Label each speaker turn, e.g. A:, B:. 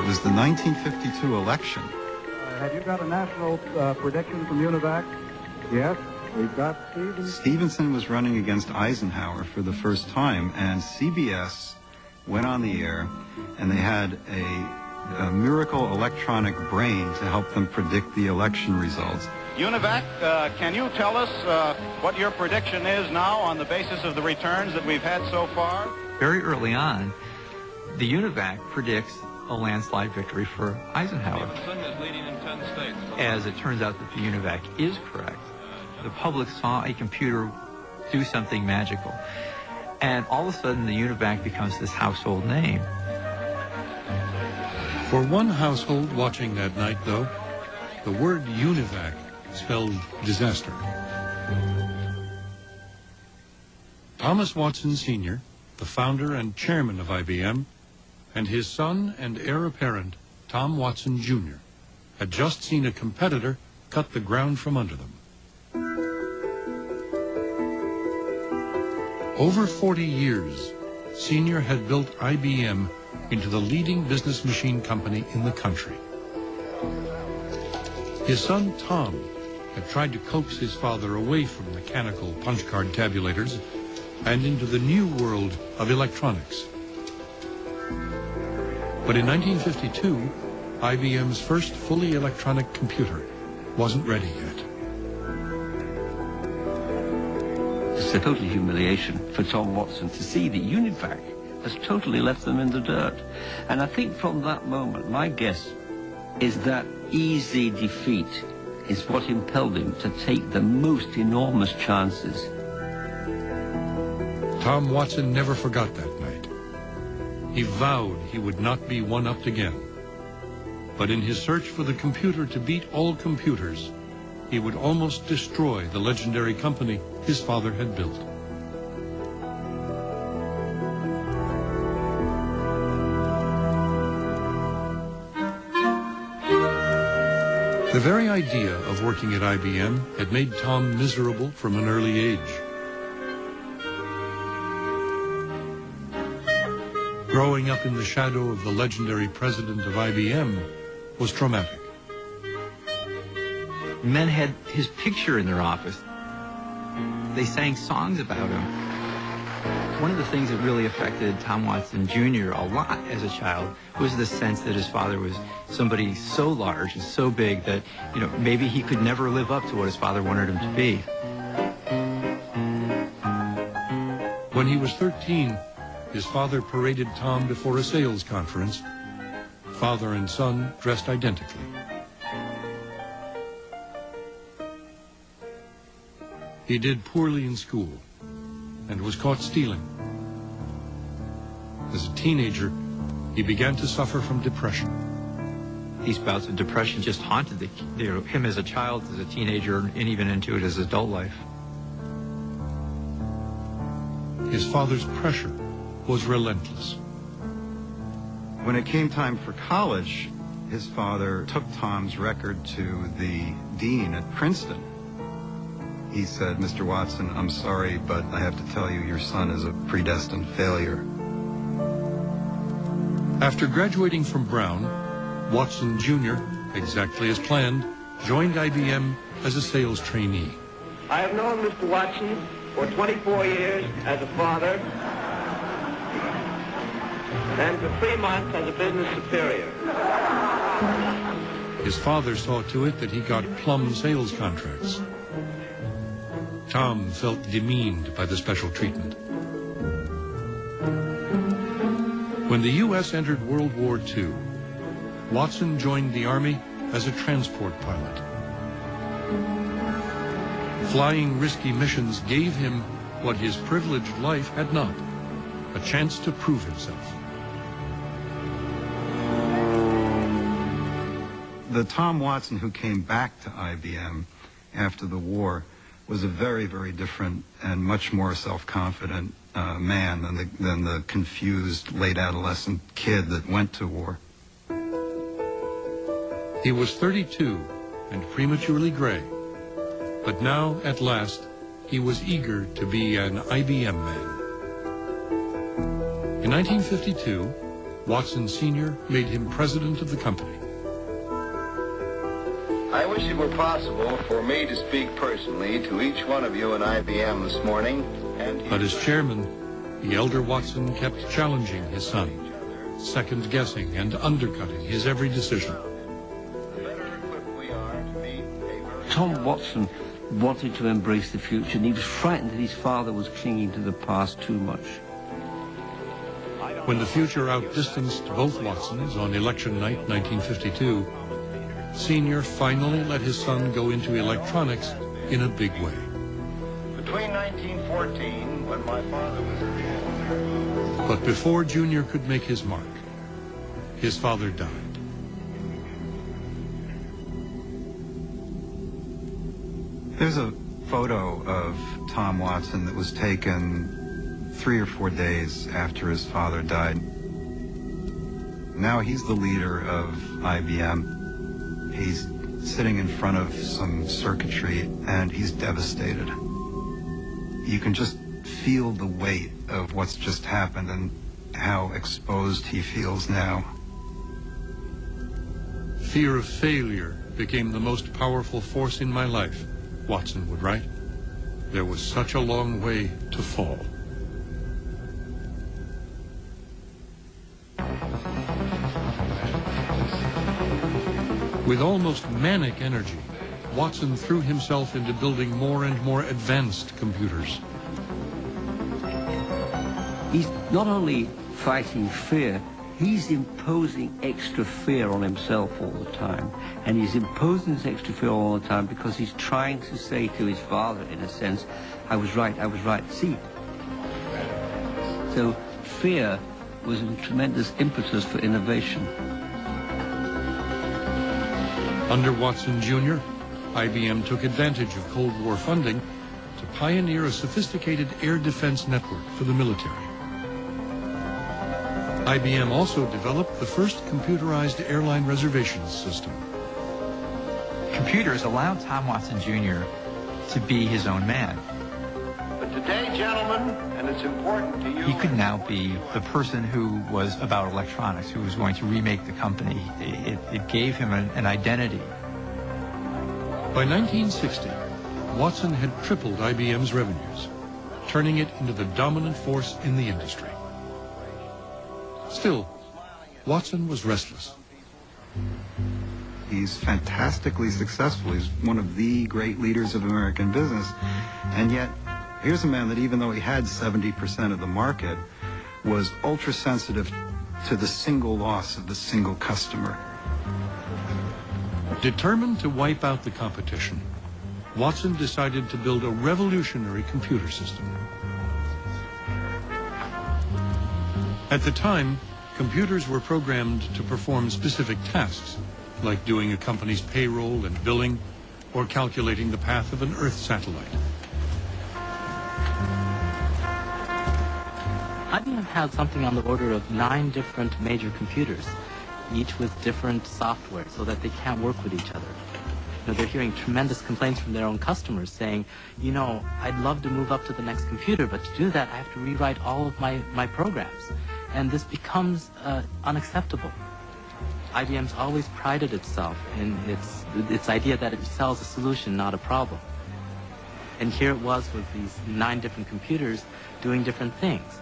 A: was the 1952 election.
B: Have you got a national prediction from UNIVAC? Yes, we've got Stevenson.
A: Stevenson was running against Eisenhower for the first time, and CBS went on the air, and they had a miracle electronic brain to help them predict the election results.
C: UNIVAC, can you tell us what your prediction is now on the basis of the returns that we've had so far?
D: Very early on, the UNIVAC predicts a landslide victory for Eisenhower.
C: Stevenson is leading in 10 states.
D: As it turns out that the UNIVAC is correct, the public saw a computer do something magical. And all of a sudden, the UNIVAC becomes this household name.
E: For one household watching that night, though, the word UNIVAC spelled disaster. Thomas Watson Sr., the founder and chairman of IBM, and his son and heir apparent, Tom Watson Jr., had just seen a competitor cut the ground from under them. Over 40 years, Sr. had built IBM into the leading business machine company in the country. His son, Tom, had tried to coax his father away from mechanical punch card tabulators and into the new world of electronics. But in 1952, IBM's first fully electronic computer wasn't ready yet.
F: It's a total humiliation for Tom Watson to see that UNIVAC has totally left them in the dirt. And I think from that moment, my guess is that easy defeat is what impelled him to take the most enormous chances.
E: Tom Watson never forgot that night. He vowed he would not be one-upped again. But in his search for the computer to beat all computers, he would almost destroy the legendary company his father had built. The very idea of working at IBM had made Tom miserable from an early age. Growing up in the shadow of the legendary president of IBM was traumatic.
D: Men had his picture in their office. They sang songs about him. One of the things that really affected Tom Watson Jr. a lot as a child was the sense that his father was somebody so large and so big that, you know, maybe he could never live up to what his father wanted him to be.
E: When he was 13, his father paraded Tom before a sales conference, father and son dressed identically. He did poorly in school and was caught stealing. As a teenager, he began to suffer from depression.
D: These bouts of depression just haunted him as a child, as a teenager, and even into his adult life.
E: His father's pressure was relentless.
A: When it came time for college, his father took Tom's record to the dean at Princeton. He said, "Mr. Watson, I'm sorry, but I have to tell you your son is a predestined failure."
E: After graduating from Brown, Watson Jr., exactly as planned, joined IBM as a sales trainee.
G: I have known Mr. Watson for 24 years as a father and for 3 months as a business superior.
E: His father saw to it that he got plum sales contracts. Tom felt demeaned by the special treatment. When the U.S. entered World War II, Watson joined the Army as a transport pilot. Flying risky missions gave him what his privileged life had not, a chance to prove himself.
A: The Tom Watson who came back to IBM after the war was a very, very different and much more self-confident man than the confused late adolescent kid that went to war.
E: He was 32 and prematurely gray, but now, at last, he was eager to be an IBM man. In 1952, Watson Sr. made him president of the company.
H: I wish it were possible for me to speak personally to each one of you in IBM this morning.
E: But as chairman, the elder Watson kept challenging his son, second-guessing and undercutting his every decision.
F: Tom Watson wanted to embrace the future, and he was frightened that his father was clinging to the past too much.
E: When the future outdistanced both Watsons on election night 1952, Sr. finally let his son go into electronics in a big way.
H: Between 1914, when my father was...
E: But before Junior could make his mark, his father died.
A: There's a photo of Tom Watson that was taken 3 or 4 days after his father died. Now he's the leader of IBM. He's sitting in front of some circuitry and he's devastated. You can just feel the weight of what's just happened and how exposed he feels now.
E: Fear of failure became the most powerful force in my life, Watson would write. There was such a long way to fall. With almost manic energy, Watson threw himself into building more and more advanced computers.
F: He's not only fighting fear, he's imposing extra fear on himself all the time. And he's imposing this extra fear all the time because he's trying to say to his father, in a sense, I was right, I was right. See? So fear was a tremendous impetus for innovation.
E: Under Watson Jr., IBM took advantage of Cold War funding to pioneer a sophisticated air defense network for the military. IBM also developed the first computerized airline reservations system.
D: Computers allowed Tom Watson Jr. to be his own man.
H: But today, gentlemen, and it's important to you...
D: He could now be the person who was about electronics, who was going to remake the company. It gave him an identity.
E: By 1960, Watson had tripled IBM's revenues, turning it into the dominant force in the industry. Still, Watson was restless.
A: He's fantastically successful. He's one of the great leaders of American business. And yet, here's a man that even though he had 70% of the market, was ultra-sensitive to the single loss of the single customer.
E: Determined to wipe out the competition, Watson decided to build a revolutionary computer system. At the time, computers were programmed to perform specific tasks, like doing a company's payroll and billing, or calculating the path of an Earth satellite.
I: IBM had something on the order of 9 different major computers, each with different software, so that they can't work with each other. You know, they're hearing tremendous complaints from their own customers saying, you know, I'd love to move up to the next computer, but to do that I have to rewrite all of my programs. And this becomes unacceptable. IBM's always prided itself in its idea that it sells a solution, not a problem. And here it was with these 9 different computers doing different things.